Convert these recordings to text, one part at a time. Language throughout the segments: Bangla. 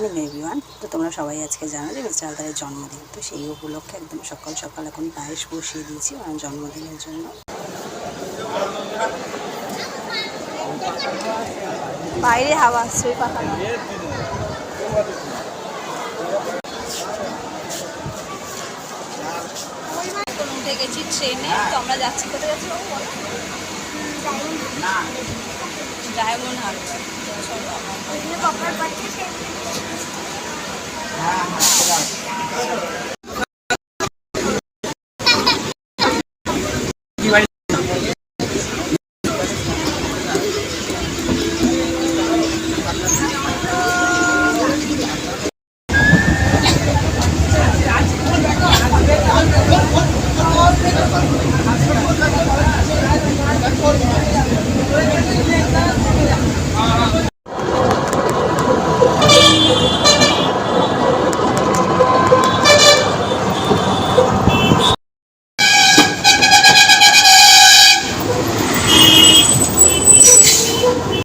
Morning everyone. তো তোমরা সবাই আজকে জানো যে মিস্টার হালদারের জন্মদিন, তো সেই উপলক্ষে একদম সকাল সকাল এখন পায়েস বসিয়ে দিয়েছি ওনার জন্মদিনের জন্য। বাইরে হাওয়া আসছে পাখা উঠে গেছি ট্রেনে। তো আমরা যাচ্ছি, কোথায় যাচ্ছি ডায়মন্ড হারবার।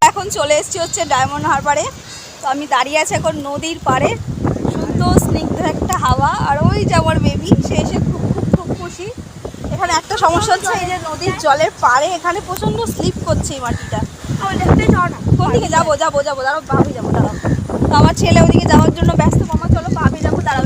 এখন চলে এসেছি হচ্ছে ডায়মন্ড হারবারে। তো আমি দাঁড়িয়ে আছি এখন নদীর পাড়ে, সুন্দর স্নিগ্ধ একটা হাওয়া, আর ওই যে আমার বেবি সে এসে খুব খুব খুব খুশি। এখানে একটা সমস্যা হচ্ছে, এই যে নদীর জলের পাড়ে এখানে প্রচণ্ড স্লিপ করছে এই মাটিটা। কোন দিকে যাবো যাবো যাবো, দাঁড়াও ভাবি যাবো, দাঁড়াও। তো আমার ছেলে ওদিকে যাওয়ার জন্য ব্যস্ত। মামা চলো ভাবি যাবো, দাঁড়াও।